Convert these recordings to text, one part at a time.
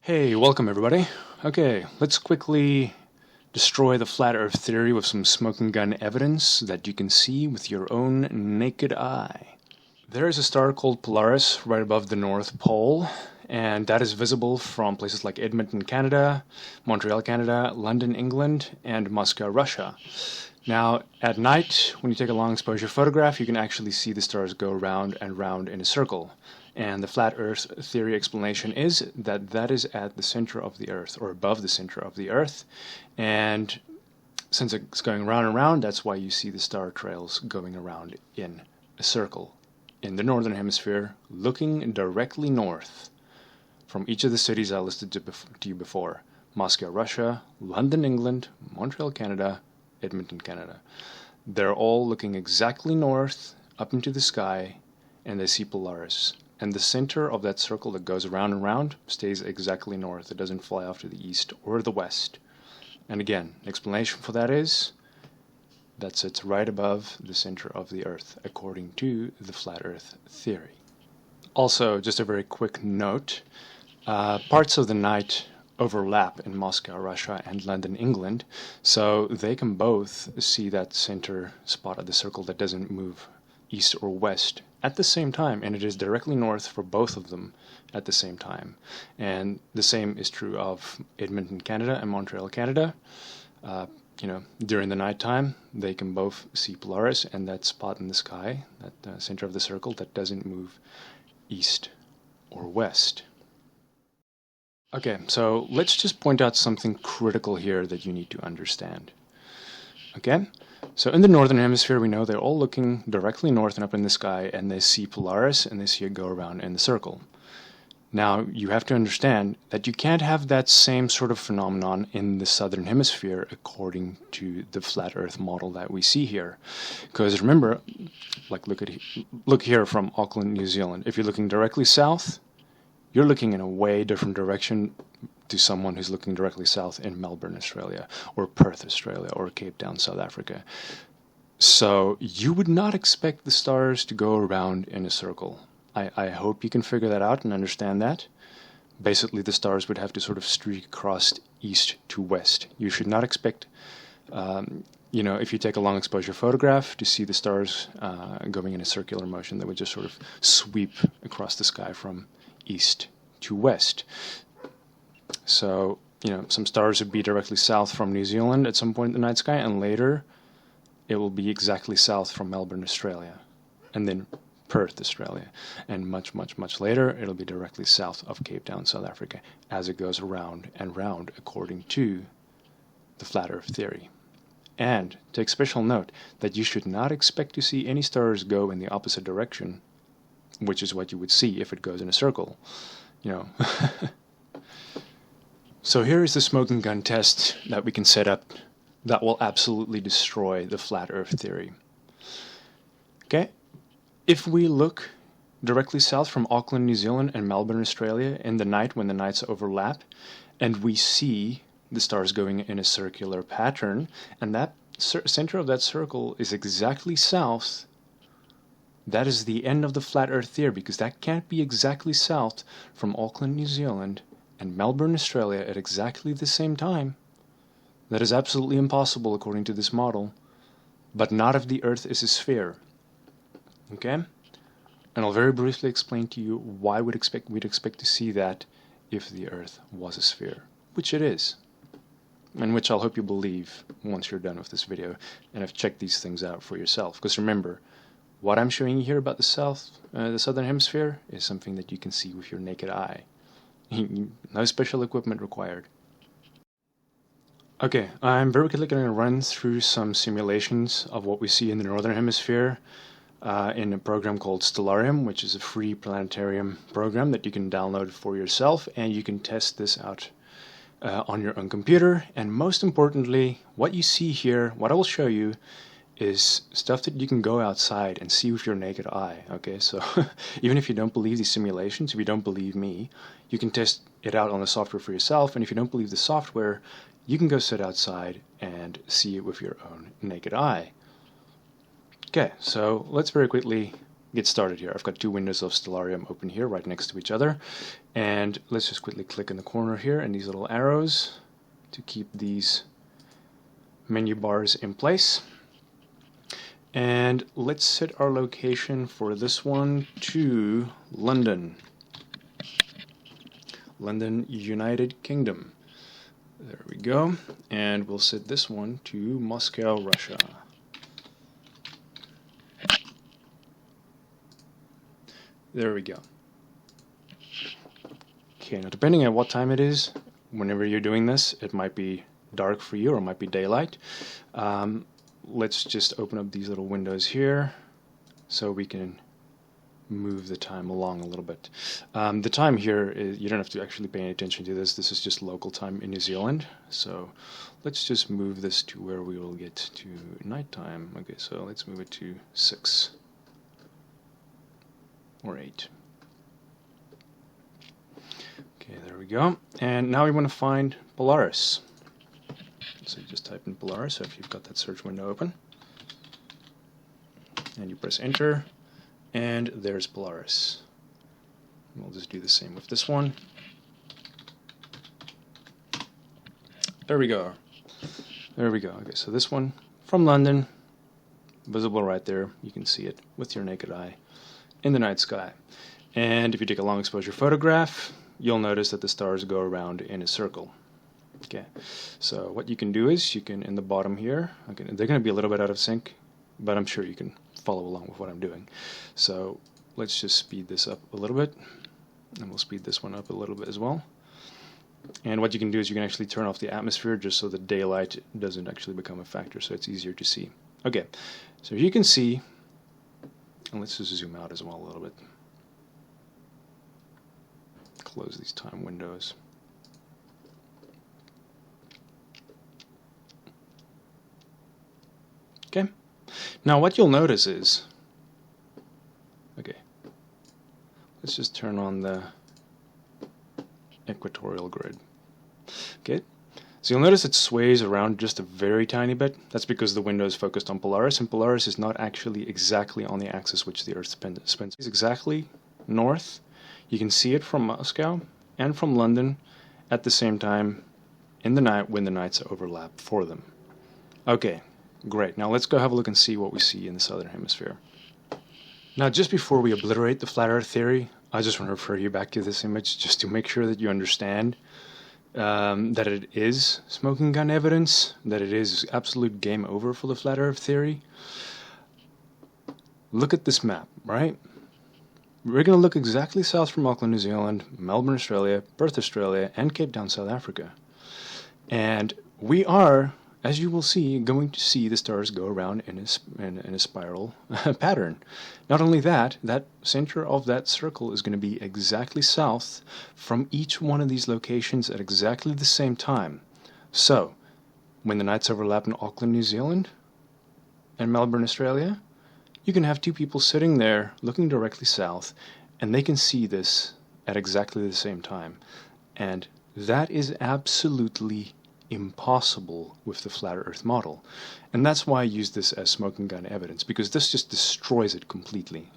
Hey, welcome everybody. Okay, let's quickly destroy the flat earth theory with some smoking gun evidence that you can see with your own naked eye. There is a star called Polaris right above the North Pole, and that is visible from places like Edmonton, Canada, Montreal, Canada, London, England, and Moscow, Russia. Now, at night, when you take a long exposure photograph, you can actually see the stars go round and round in a circle. And the flat earth theory explanation is that that is at the center of the earth, or above the center of the earth. And since it's going round and round, that's why you see the star trails going around in a circle in the northern hemisphere, looking directly north from each of the cities I listed to you before: Moscow, Russia, London, England, Montreal, Canada, Edmonton, Canada. They're all looking exactly north, up into the sky, and they see Polaris. And the center of that circle that goes around and round stays exactly north. It doesn't fly off to the east or the west. And again, the explanation for that is that sits right above the center of the earth, according to the flat earth theory. Also, just a very quick note, parts of the night overlap in Moscow, Russia, and London, England, so they can both see that center spot of the circle that doesn't move east or west at the same time, and it is directly north for both of them at the same time. And the same is true of Edmonton, Canada, and Montreal, Canada. During the nighttime, they can both see Polaris and that spot in the sky, that center of the circle that doesn't move east or west. Okay, so let's just point out something critical here that you need to understand. Okay? So in the northern hemisphere, we know they're all looking directly north and up in the sky, and they see Polaris, and they see it go around in the circle. Now, you have to understand that you can't have that same sort of phenomenon in the southern hemisphere according to the flat earth model that we see here. Because remember, like look here from Auckland, New Zealand. If you're looking directly south, you're looking in a way different direction to someone who's looking directly south in Melbourne, Australia, or Perth, Australia, or Cape Town, South Africa. So you would not expect the stars to go around in a circle. I hope you can figure that out and understand that. Basically, the stars would have to sort of streak across east to west. You should not expect, if you take a long exposure photograph, to see the stars going in a circular motion that would just sort of sweep across the sky from east to west. So, some stars would be directly south from New Zealand at some point in the night sky, and later it will be exactly south from Melbourne, Australia, and then Perth, Australia, and much, much, much later it'll be directly south of Cape Town, South Africa, as it goes around and round according to the flat earth theory. And take special note that you should not expect to see any stars go in the opposite direction, which is what you would see if it goes in a circle. So here is the smoking gun test that we can set up that will absolutely destroy the flat earth theory. Okay, if we look directly south from Auckland, New Zealand, and Melbourne, Australia in the night when the nights overlap, and we see the stars going in a circular pattern, and that center of that circle is exactly south, that is the end of the flat earth theory, because that can't be exactly south from Auckland, New Zealand, and Melbourne, Australia at exactly the same time. That is absolutely impossible according to this model, but not if the Earth is a sphere. Okay? And I'll very briefly explain to you why we'd expect to see that if the Earth was a sphere, which it is, and which I'll hope you believe once you're done with this video and have checked these things out for yourself. Because remember, what I'm showing you here about the southern hemisphere is something that you can see with your naked eye. No special equipment required. Okay, I'm very quickly going to run through some simulations of what we see in the northern hemisphere in a program called Stellarium, which is a free planetarium program that you can download for yourself, and you can test this out on your own computer. And most importantly, what you see here, what I will show you, is stuff that you can go outside and see with your naked eye. Okay, so even if you don't believe these simulations, if you don't believe me, you can test it out on the software for yourself, and if you don't believe the software, you can go sit outside and see it with your own naked eye. Okay, so let's very quickly get started here. I've got two windows of Stellarium open here right next to each other, and let's just quickly click in the corner here and these little arrows to keep these menu bars in place. And let's set our location for this one to London. London, United Kingdom. There we go. And we'll set this one to Moscow, Russia. There we go. Okay, now depending on what time it is, whenever you're doing this, it might be dark for you or it might be daylight. Let's just open up these little windows here so we can move the time along a little bit. The time here, you don't have to actually pay any attention to this. This is just local time in New Zealand. So let's just move this to where we will get to nighttime. Okay, so let's move it to 6 or 8. Okay, there we go. And now we want to find Polaris. So you just type in Polaris if you've got that search window open. And you press enter. And there's Polaris. We'll just do the same with this one. There we go. There we go. Okay, so this one from London, visible right there. You can see it with your naked eye in the night sky. And if you take a long exposure photograph, you'll notice that the stars go around in a circle. Okay, so what you can do is you can, in the bottom here, okay, they're going to be a little bit out of sync, but I'm sure you can follow along with what I'm doing. So let's just speed this up a little bit, and we'll speed this one up a little bit as well. And what you can do is you can actually turn off the atmosphere just so the daylight doesn't actually become a factor, so it's easier to see. Okay, so you can see, and let's just zoom out as well a little bit. Close these time windows. Okay. Now what you'll notice is, okay, let's just turn on the equatorial grid. Okay, so you'll notice it sways around just a very tiny bit. That's because the window is focused on Polaris, and Polaris is not actually exactly on the axis which the Earth spins. It's exactly north. You can see it from Moscow and from London at the same time in the night when the nights overlap for them. Okay. Great. Now let's go have a look and see what we see in the southern hemisphere. Now just before we obliterate the flat earth theory, I just want to refer you back to this image just to make sure that you understand that it is smoking gun evidence, that it is absolute game over for the flat earth theory. Look at this map, right? We're going to look exactly south from Auckland, New Zealand, Melbourne, Australia, Perth, Australia, and Cape Town, South Africa. And we are, as you will see, going to see the stars go around in a spiral pattern. Not only that, that center of that circle is going to be exactly south from each one of these locations at exactly the same time. So, when the nights overlap in Auckland, New Zealand, and Melbourne, Australia, you can have two people sitting there looking directly south, and they can see this at exactly the same time. And that is absolutely impossible with the flat earth model. And that's why I use this as smoking gun evidence, because this just destroys it completely.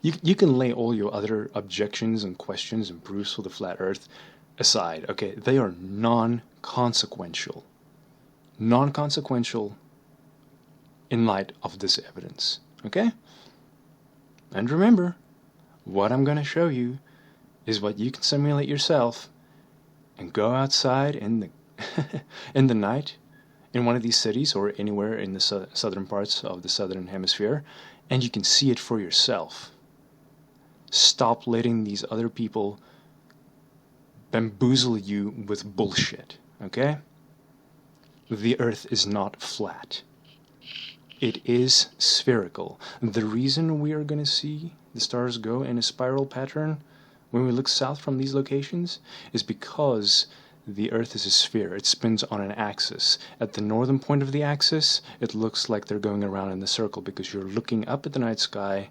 You can lay all your other objections and questions and proofs for the flat earth aside. Okay, they are non-consequential. Non-consequential in light of this evidence. Okay? And remember, what I'm going to show you is what you can simulate yourself and go outside in the in the night in one of these cities or anywhere in the southern parts of the southern hemisphere, and you can see it for yourself. Stop letting these other people bamboozle you with bullshit, okay? The earth is not flat. It is spherical. The reason we are going to see the stars go in a spiral pattern when we look south from these locations is because the Earth is a sphere. It spins on an axis. At the northern point of the axis, it looks like they're going around in the circle because you're looking up at the night sky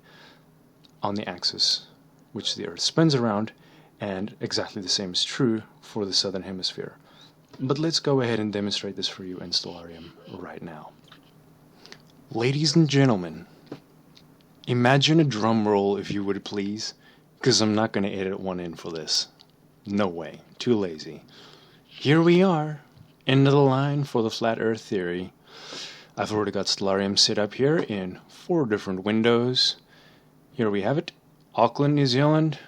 on the axis, which the Earth spins around, and exactly the same is true for the southern hemisphere. But let's go ahead and demonstrate this for you in Stellarium right now. Ladies and gentlemen, Imagine a drum roll, if you would please, because I'm not going to edit one in for this. No way. Too lazy. Here we are, end of the line for the flat earth theory. I've already got Stellarium set up here in 4 different windows. Here we have it. Auckland, New Zealand,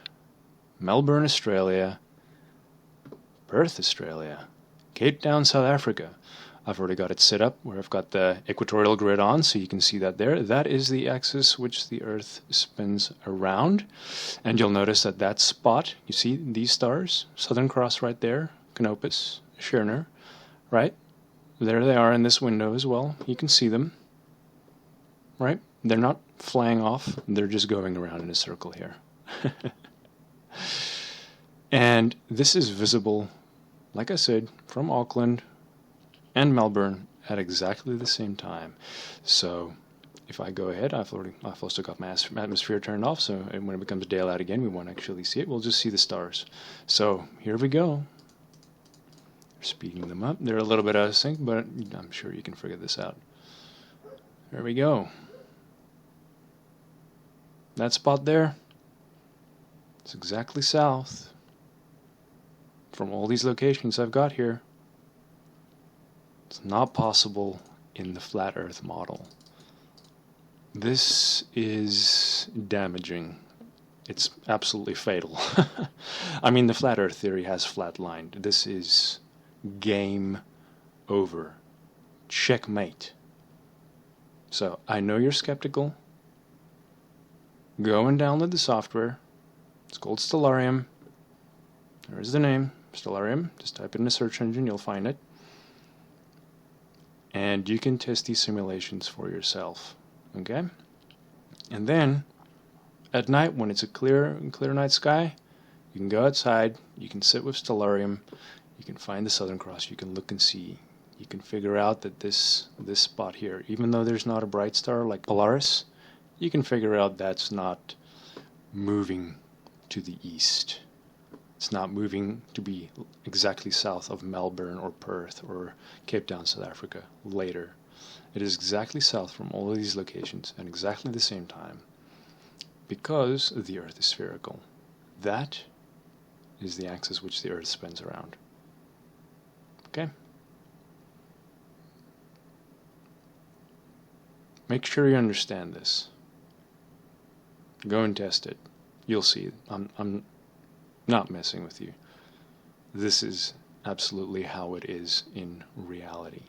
Melbourne, Australia, Perth, Australia, Cape Town, South Africa. I've already got it set up where I've got the equatorial grid on, so you can see that there. That is the axis which the Earth spins around. And you'll notice that that spot, you see these stars, Southern Cross right there, Canopus, Schirner, right? There they are in this window as well. You can see them, right? They're not flying off, they're just going around in a circle here. And this is visible, like I said, from Auckland and Melbourne at exactly the same time. So if I go ahead, I've also got my atmosphere turned off, so when it becomes daylight again, we won't actually see it. We'll just see the stars. So here we go. Speeding them up. They're a little bit out of sync, but I'm sure you can figure this out. There we go. That spot there, it's exactly south from all these locations I've got here. It's not possible in the flat earth model. This is damaging. It's absolutely fatal. I mean, the flat earth theory has flatlined. This is game over. Checkmate. So, I know you're skeptical. Go and download the software. It's called Stellarium. There's the name, Stellarium. Just type it in the search engine, you'll find it. And you can test these simulations for yourself. Okay? And then, at night, when it's a clear night sky, you can go outside, you can sit with Stellarium, you can find the Southern Cross, you can look and see. You can figure out that this spot here, even though there's not a bright star like Polaris, you can figure out that's not moving to the east. It's not moving to be exactly south of Melbourne or Perth or Cape Town, South Africa later. It is exactly south from all of these locations at exactly the same time because the Earth is spherical. That is the axis which the Earth spins around. Okay? Make sure you understand this. Go and test it. You'll see. I'm not messing with you. This is absolutely how it is in reality.